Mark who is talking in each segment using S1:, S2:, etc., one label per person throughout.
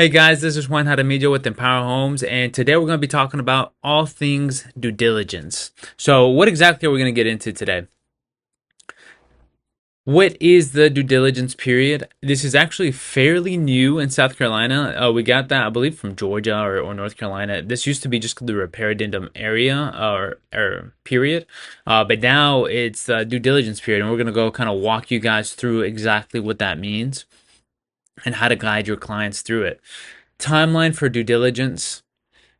S1: Hey guys, this is Juan Jaramillo with Empower Homes, and today we're going to be talking about all things due diligence. So, what exactly are we going to get into today? What is the due diligence period? This is actually fairly new in South Carolina. We got that, I believe, from Georgia or North Carolina. This used to be just the repair addendum area or period, but now it's due diligence period, and we're going to go kind of walk you guys through exactly what that means and how to guide your clients through it. Timeline for due diligence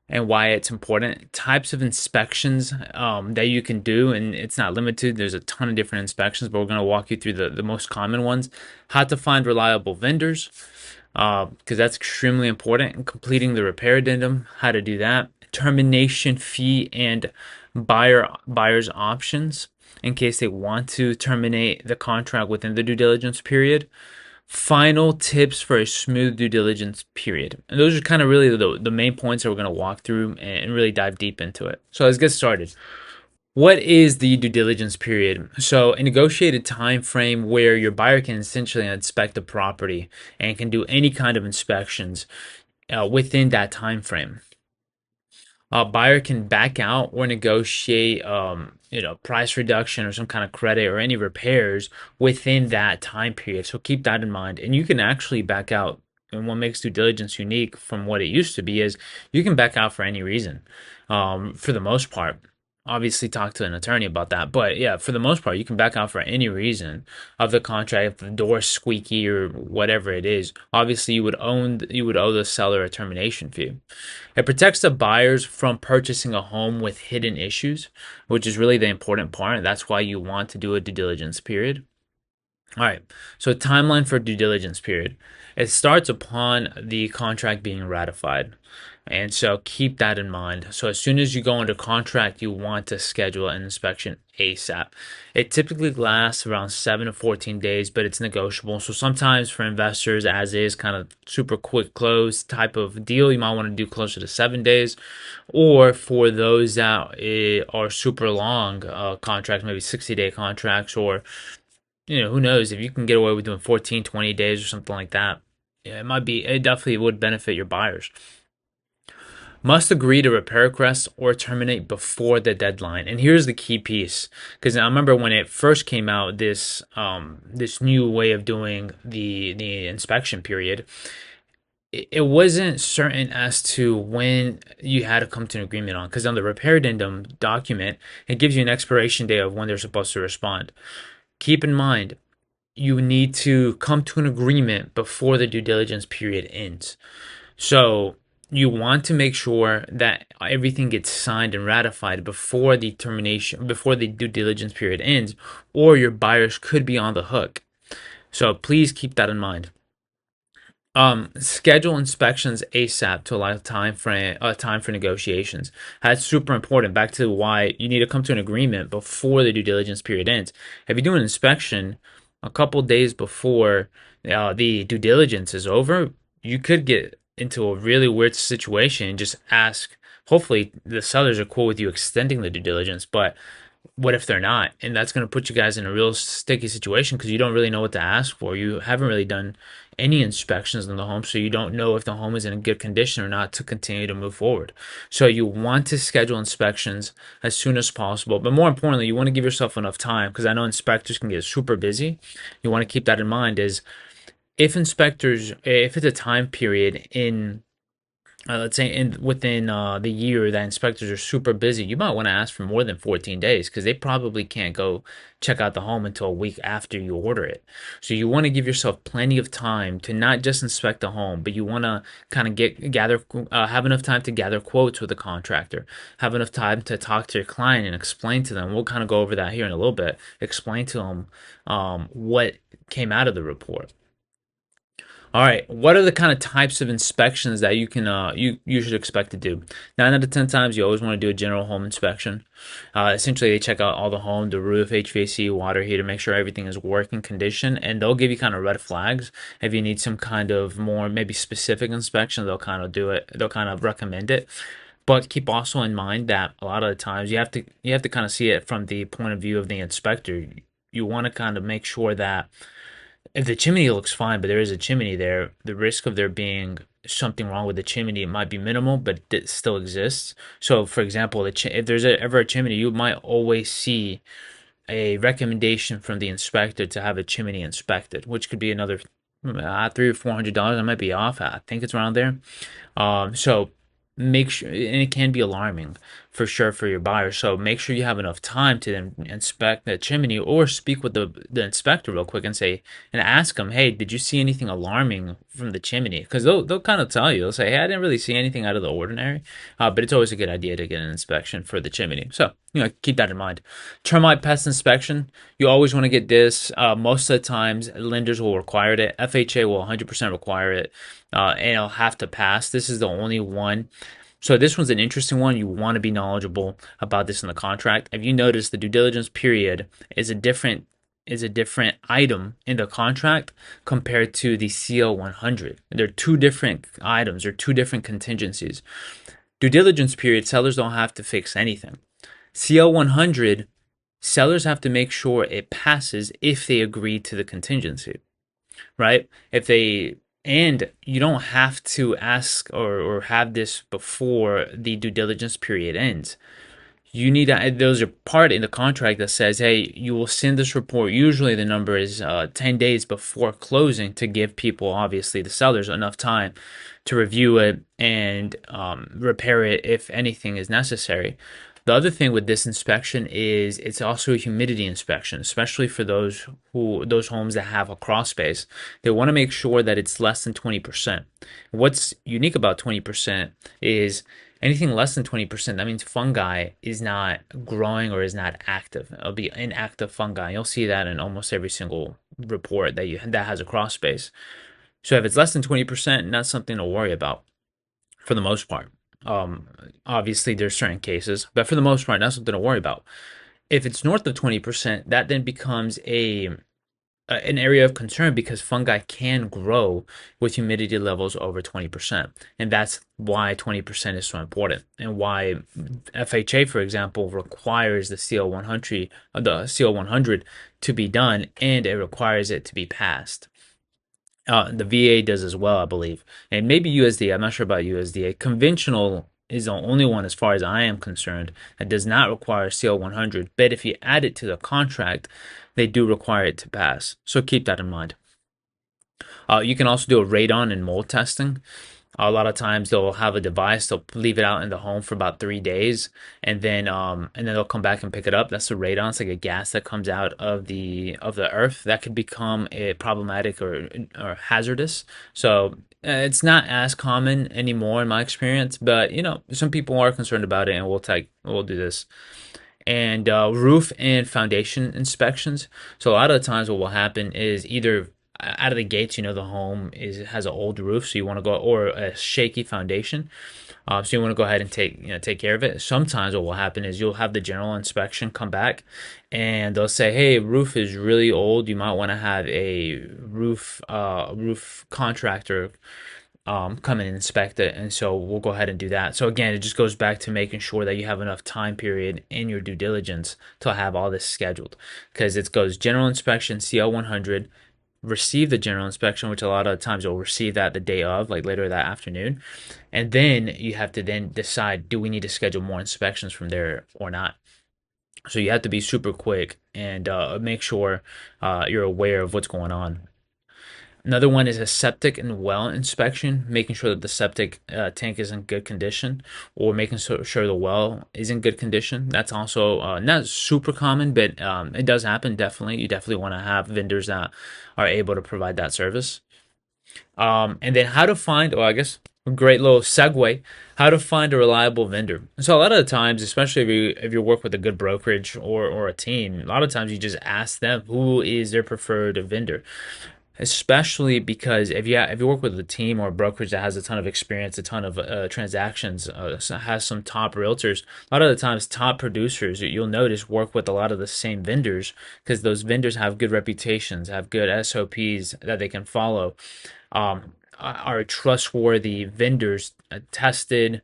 S1: and why it's important. Types of inspections that you can do, and it's not limited. There's a ton of different inspections, but we're going to walk you through the most common ones. How to find reliable vendors, because that's extremely important. And completing the repair addendum, how to do that. Termination fee and buyer's options in case they want to terminate the contract within the due diligence period. Final tips for a smooth due diligence period. And those are kind of really the main points that we're going to walk through and really dive deep into it. So let's get started. What is the due diligence period? So a negotiated time frame where your buyer can essentially inspect the property and can do any kind of inspections within that time frame. A buyer can back out or negotiate, price reduction or some kind of credit or any repairs within that time period. So keep that in mind. And you can actually back out. And what makes due diligence unique from what it used to be is you can back out for any reason, for the most part. Obviously, talk to an attorney about that. But yeah, for the most part, you can back out for any reason of the contract. If the door's squeaky or whatever it is, obviously you would owe the seller a termination fee. It protects the buyers from purchasing a home with hidden issues, which is really the important part. That's why you want to do a due diligence period. All right, so timeline for due diligence period. It starts upon the contract being ratified. And so keep that in mind. So as soon as you go under contract, you want to schedule an inspection ASAP. It typically lasts around 7 to 14 days, but it's negotiable. So sometimes for investors, as is kind of super quick close type of deal, you might want to do closer to 7 days. Or for those that are super long contracts, maybe 60-day contracts, or who knows, if you can get away with doing 14, 20 days or something like that, yeah, it definitely would benefit your buyers. Must agree to repair requests or terminate before the deadline. And here's the key piece, because I remember when it first came out, this new way of doing the inspection period, it wasn't certain as to when you had to come to an agreement on. Because on the repair addendum document, it gives you an expiration date of when they're supposed to respond. Keep in mind, you need to come to an agreement before the due diligence period ends. So you want to make sure that everything gets signed and ratified before the due diligence period ends, or your buyers could be on the hook. So please keep that in mind. Schedule inspections ASAP to allow time for negotiations. That's super important. Back to why you need to come to an agreement before the due diligence period ends. If you do an inspection a couple days before the due diligence is over, you could get into a really weird situation and just ask. Hopefully, the sellers are cool with you extending the due diligence, but what if they're not? And that's going to put you guys in a real sticky situation because you don't really know what to ask for. You haven't really done any inspections on the home, so you don't know if the home is in good condition or not to continue to move forward. So you want to schedule inspections as soon as possible, but more importantly, you want to give yourself enough time because I know inspectors can get super busy. You want to keep that in mind is if it's a time period in let's say within the year that inspectors are super busy, you might want to ask for more than 14 days because they probably can't go check out the home until a week after you order it. So you want to give yourself plenty of time to not just inspect the home, but you want to kind of have enough time to gather quotes with the contractor, have enough time to talk to your client and explain to them. We'll kind of go over that here in a little bit. Explain to them what came out of the report. All right, what are the kind of types of inspections that you should expect to do? 9 out of 10 times, you always want to do a general home inspection. Essentially, they check out all the home, the roof, HVAC, water heater, make sure everything is working condition, and they'll give you kind of red flags. If you need some kind of more maybe specific inspection, they'll kind of do it. They'll kind of recommend it. But keep also in mind that a lot of the times you have to kind of see it from the point of view of the inspector. You want to kind of make sure that if the chimney looks fine, but there is a chimney there, the risk of there being something wrong with the chimney. It might be minimal, but it still exists. So, for example, if there's ever a chimney, you might always see a recommendation from the inspector to have a chimney inspected, which could be another $300 or $400. I might be off. I think it's around there. So make sure, and it can be alarming for sure for your buyer. So make sure you have enough time to then inspect the chimney or speak with the inspector real quick and say, and ask them, hey, did you see anything alarming from the chimney? Because they'll kind of tell you, they'll say, hey, I didn't really see anything out of the ordinary. But it's always a good idea to get an inspection for the chimney. So, keep that in mind. Termite pest inspection, you always want to get this. Most of the times, lenders will require it. FHA will 100% require it, and it'll have to pass. This is the only one. So this one's an interesting one. You want to be knowledgeable about this in the contract. If you notice, the due diligence period is a different item in the contract compared to the CL 100. They're two different items or two different contingencies. Due diligence period, sellers don't have to fix anything. CL 100, sellers have to make sure it passes if they agree to the contingency, right? If they and you don't have to ask or have this before the due diligence period ends. You need to, there's a part in the contract that says, hey, you will send this report. Usually the number is 10 days before closing to give people, obviously the sellers, enough time to review it and repair it if anything is necessary. The other thing with this inspection is it's also a humidity inspection, especially for those homes that have a crawl space. They want to make sure that it's less than 20%. What's unique about 20% is anything less than 20%, that means fungi is not growing or is not active. It'll be inactive fungi. You'll see that in almost every single report that has a crawl space. So if it's less than 20%, not something to worry about for the most part. Um, Obviously, there's certain cases, but for the most part, not something to worry about. If it's north of 20%, that then becomes an area of concern because fungi can grow with humidity levels over 20%. And that's why 20% is so important and why FHA, for example, requires the CL100 to be done, and it requires it to be passed. The VA does as well, I believe, and maybe USDA. I'm not sure about USDA. Conventional is the only one, as far as I am concerned, that does not require CL 100. But if you add it to the contract, they do require it to pass. So keep that in mind. You can also do a radon and mold testing. A lot of times they'll have a device, they'll leave it out in the home for about 3 days, and then they'll come back and pick it up. That's the radon. It's like a gas that comes out of the earth that could become a problematic or hazardous. So it's not as common anymore in my experience, but some people are concerned about it, and we'll do this. And roof and foundation inspections. So a lot of the times what will happen is either out of the gates, the home has an old roof, so you want to go, or a shaky foundation, so you want to go ahead and take care of it. Sometimes what will happen is you'll have the general inspection come back, and they'll say, hey, roof is really old. You might want to have a roof contractor come and inspect it, and so we'll go ahead and do that. So again, it just goes back to making sure that you have enough time period in your due diligence to have all this scheduled, because it goes general inspection, CL 100, receive the general inspection, which a lot of times you'll receive that the day of, like later that afternoon, and then you have to then decide, do we need to schedule more inspections from there or not? So you have to be super quick and make sure you're aware of what's going on. Another one is a septic and well inspection, making sure that the septic tank is in good condition, or making sure the well is in good condition. That's also not super common, but it does happen, definitely. You definitely want to have vendors that are able to provide that service. And then how to find, well, I guess a great little segue, how to find a reliable vendor. So a lot of the times, especially if you work with a good brokerage or a team, a lot of times you just ask them who is their preferred vendor, especially because if you work with a team or a brokerage that has a ton of experience, a ton of transactions, has some top realtors. A lot of the times, top producers you'll notice work with a lot of the same vendors because those vendors have good reputations, have good SOPs that they can follow, are trustworthy vendors, tested,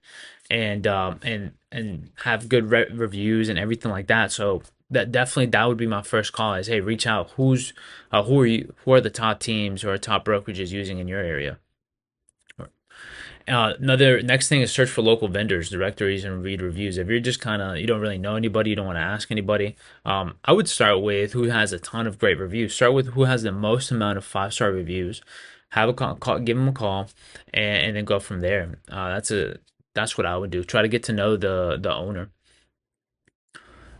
S1: and have good reviews and everything like that. So that would be my first call is, hey, reach out. Who are the top teams or top brokerages using in your area? Another next thing is search for local vendors, directories, and read reviews. If you're just kind of you don't really know anybody, you don't want to ask anybody. I would start with who has a ton of great reviews. Start with who has the most amount of 5-star reviews. Have a give them a call, and then go from there. That's what I would do. Try to get to know the owner.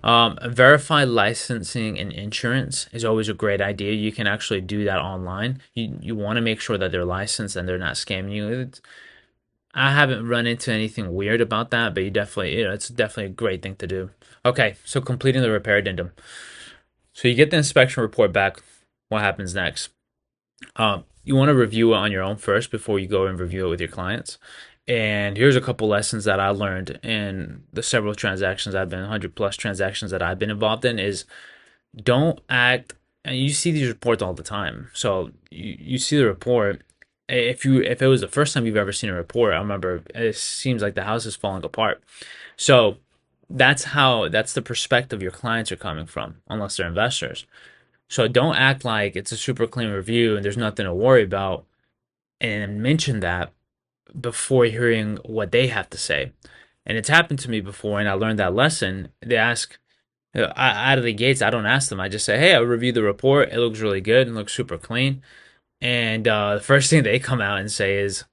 S1: Verify licensing and insurance is always a great idea. You can actually do that online. You want to make sure that they're licensed and they're not scamming you. I haven't run into anything weird about that, but it's definitely a great thing to do. Okay, so completing the repair addendum. So you get the inspection report back. What happens next? You want to review it on your own first before you go and review it with your clients. And here's a couple lessons that I learned in the several transactions I've been 100 plus transactions that I've been involved in is don't act, and you see these reports all the time. So you see the report. If it was the first time you've ever seen a report, I remember it seems like the house is falling apart. So that's the perspective your clients are coming from, unless they're investors. So don't act like it's a super clean review and there's nothing to worry about, and mention that before hearing what they have to say. And it's happened to me before, and I learned that lesson. They ask, out of the gates, I don't ask them. I just say, "Hey, I reviewed the report. It looks really good and looks super clean." And the first thing they come out and say is,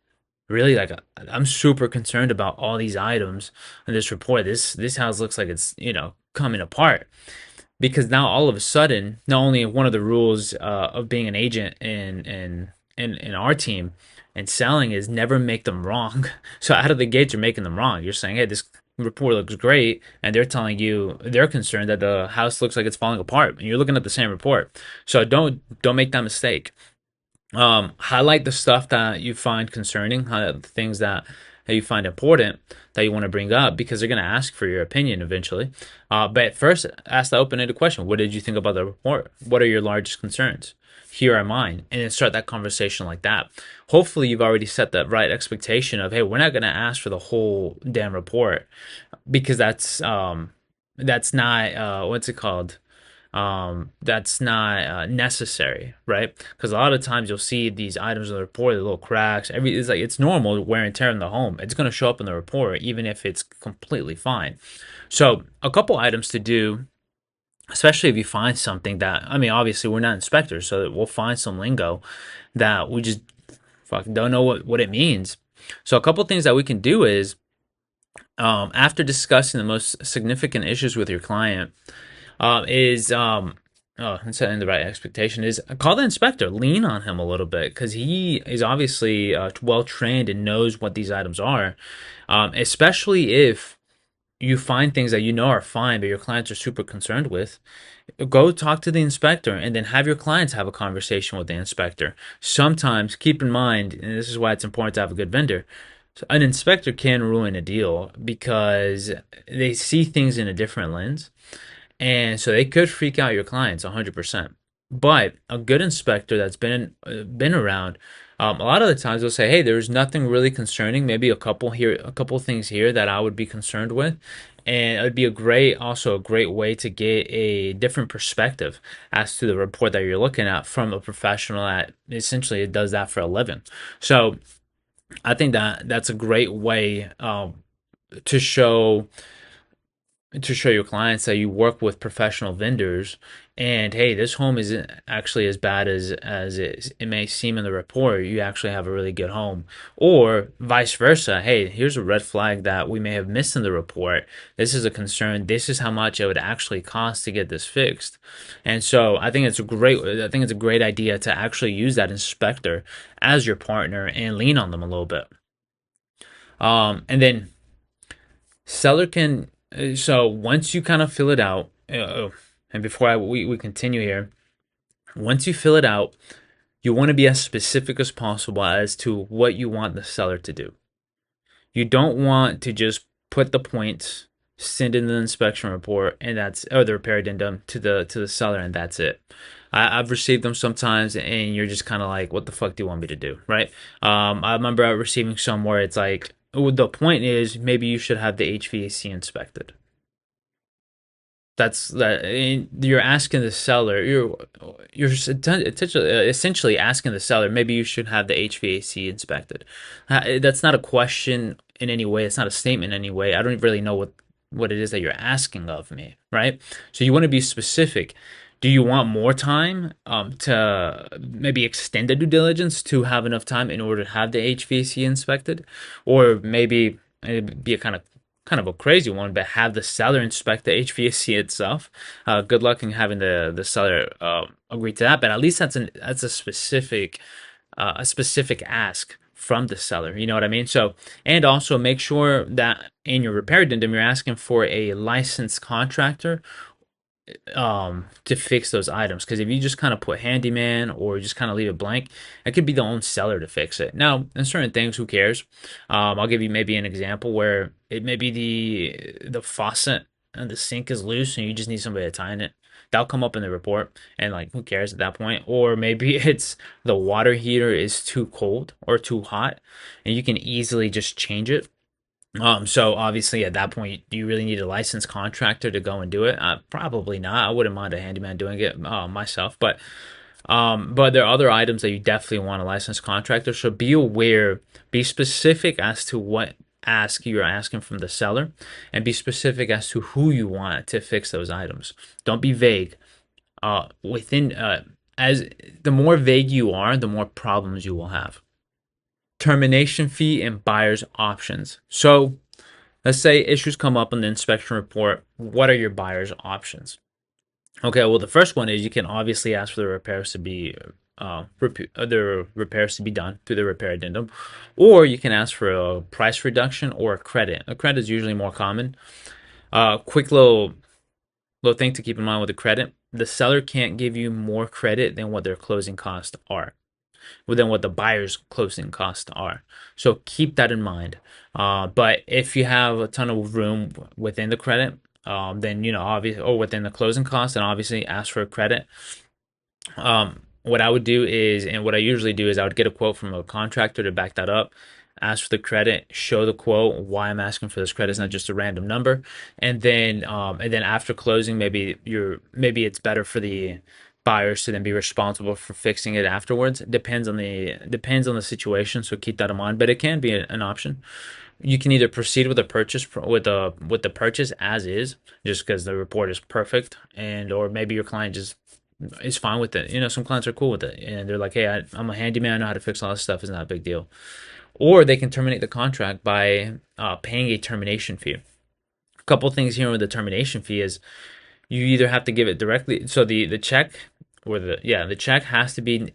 S1: "Really, like I'm super concerned about all these items in this report. This house looks like it's coming apart." Because now all of a sudden, not only one of the rules of being an agent in our team and selling is never make them wrong. So out of the gates, you're making them wrong. You're saying, "Hey, this report looks great," and they're telling you they're concerned that the house looks like it's falling apart, and you're looking at the same report. So don't make that mistake. Highlight the stuff that you find concerning, highlight the things that you find important that you want to bring up because they're going to ask for your opinion eventually. But first, ask the open-ended question: what did you think about the report? What are your largest concerns? Here are mine, and then start that conversation like that. Hopefully, you've already set that right expectation of, hey, we're not going to ask for the whole damn report because that's not what's it called? That's not necessary, right? Because a lot of times you'll see these items in the report, the little cracks. It's normal wear and tear in the home. It's going to show up in the report, even if it's completely fine. So a couple items to do, especially if you find something that I mean, obviously we're not inspectors, so we'll find some lingo that we just fucking don't know what it means. So a couple things that we can do is after discussing the most significant issues with your client is and setting the right expectation is call the inspector, lean on him a little bit because he is obviously well trained and knows what these items are, especially if you find things that you know are fine but your clients are super concerned with. Go talk to the inspector and then have your clients have a conversation with the inspector. Sometimes keep in mind, and this is why it's important to have a good vendor, an inspector can ruin a deal because they see things in a different lens, and so they could freak out your clients 100%. But a good inspector that's been around, a lot of the times they'll say, "Hey, there's nothing really concerning. Maybe a couple things here that I would be concerned with." And it would be also a great way to get a different perspective as to the report that you're looking at from a professional that essentially it does that for a living. So I think that that's a great way to show your clients that you work with professional vendors, and hey, this home isn't actually as bad as it may seem in the report. You actually have a really good home, or vice versa. Hey, here's a red flag that we may have missed in the report. This is a concern. This is how much it would actually cost to get this fixed. And so I think it's a great idea to actually use that inspector as your partner and lean on them a little bit. And then seller can so once you kind of fill it out, and before we continue here, once you fill it out, you want to be as specific as possible as to what you want the seller to do. You don't want to just put the points, send in the inspection report, and that's or the repair addendum to the seller, and that's it. I've received them sometimes, and you're just kind of like, "What the fuck do you want me to do?" Right? I remember receiving some where it's like, well, the point is maybe you should have the HVAC inspected. That's that. You're asking the seller. You're essentially asking the seller. Maybe you should have the HVAC inspected. That's not a question in any way. It's not a statement in any way. I don't really know what it is that you're asking of me, right? So you want to be specific. Do you want more time to maybe extend the due diligence to have enough time in order to have the HVAC inspected, or maybe it'd be a kind of a crazy one, but have the seller inspect the HVAC itself. Good luck in having the seller agree to that, but at least that's a specific ask from the seller. You know what I mean? So, and also make sure that in your repair addendum you're asking for a licensed contractor to fix those items, because if you just kind of put handyman or just kind of leave it blank, it could be the own seller to fix it. Now in certain things, who cares? I'll give you maybe an example where it may be the faucet and the sink is loose and you just need somebody to tighten it. That'll come up in the report, and like, who cares at that point? Or maybe it's the water heater is too cold or too hot and you can easily just change it. So obviously at that point, do you really need a licensed contractor to go and do it? Probably not. I wouldn't mind a handyman doing it myself, but there are other items that you definitely want a licensed contractor. So be aware, be specific as to what ask you're asking from the seller, and be specific as to who you want to fix those items. Don't be vague. Within as the more vague you are, the more problems you will have. Termination fee and buyer's options. So let's say issues come up on the inspection report. What are your buyer's options? Okay, well, the first one is you can obviously ask for the repairs to be the repairs to be done through the repair addendum, or you can ask for a price reduction or a credit. A credit is usually more common. Quick little thing to keep in mind with the credit: the seller can't give you more credit than what their closing costs are, than what the buyer's closing costs are. So keep that in mind. But if you have a ton of room within the credit, then obviously, or within the closing cost, then obviously ask for a credit. What I would do is, and what I usually do is, I would get a quote from a contractor to back that up, ask for the credit, show the quote, why I'm asking for this credit. It's not just a random number. And then after closing, maybe it's better for the buyers to then be responsible for fixing it afterwards. It depends on the situation, so keep that in mind. But it can be an option. You can either proceed with the purchase with the purchase as is, just because the report is perfect, and or maybe your client just is fine with it. Some clients are cool with it, and they're like, "Hey, I'm a handyman. I know how to fix all this stuff. It's not a big deal." Or they can terminate the contract by paying a termination fee. A couple things here with the termination fee is, you either have to give it directly. So the check, or the check has to be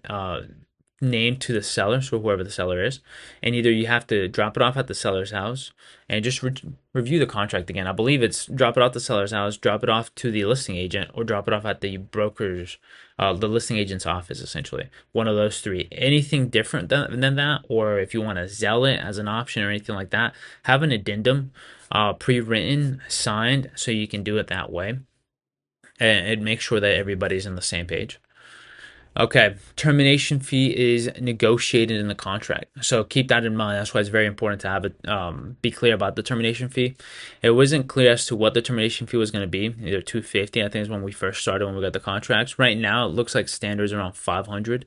S1: named to the seller, so whoever the seller is, and either you have to drop it off at the seller's house and just review the contract again. I believe it's drop it off the seller's house, drop it off to the listing agent, or drop it off at the broker's, the listing agent's office, essentially. One of those three. Anything different than that, or if you want to Zell it as an option or anything like that, have an addendum pre-written, signed, so you can do it that way, and make sure that everybody's on the same page. Okay, termination fee is negotiated in the contract, so keep that in mind. That's why it's very important to have it be clear about the termination fee. It wasn't clear as to what the termination fee was going to be. Either 250, I think, is when we first started, when we got the contracts. Right now, it looks like standards around 500.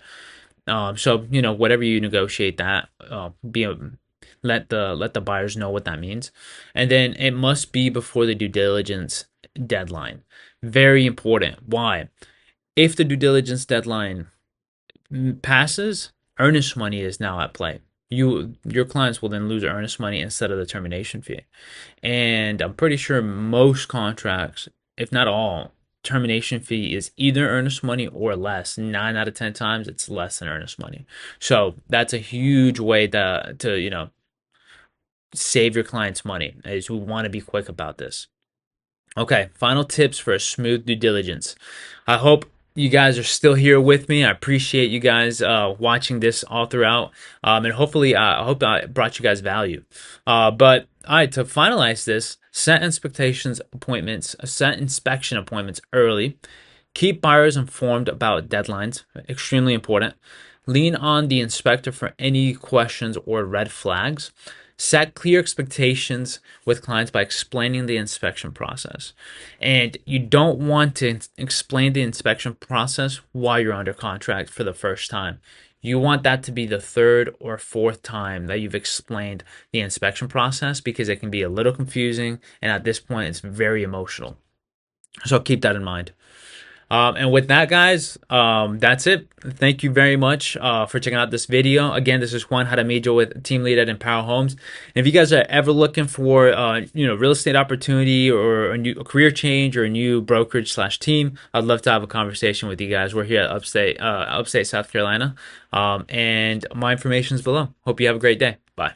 S1: So whatever you negotiate, that be let the buyers know what that means, and then it must be before the due diligence deadline. Very important. Why? If the due diligence deadline passes, earnest money is now at play. Your clients will then lose earnest money instead of the termination fee. And I'm pretty sure most contracts, if not all, termination fee is either earnest money or less. 9 out of 10 times, it's less than earnest money. So that's a huge way to save your clients money. Is we want to be quick about this. Okay, final tips for a smooth due diligence. I hope you guys are still here with me. I appreciate you guys watching this all throughout, and hopefully, I hope I brought you guys value. But all right, to finalize this, set inspection appointments early. Keep buyers informed about deadlines. Extremely important. Lean on the inspector for any questions or red flags. Set clear expectations with clients by explaining the inspection process. And you don't want to explain the inspection process while you're under contract for the first time. You want that to be the third or fourth time that you've explained the inspection process, because it can be a little confusing, and at this point, it's very emotional. So keep that in mind. And with that, guys, that's it. Thank you very much for checking out this video. Again, this is Juan Jaramillo with Team Lead at Empower Homes. And if you guys are ever looking for, real estate opportunity or a career change or a new brokerage slash team, I'd love to have a conversation with you guys. We're here at upstate South Carolina. And my information is below. Hope you have a great day. Bye.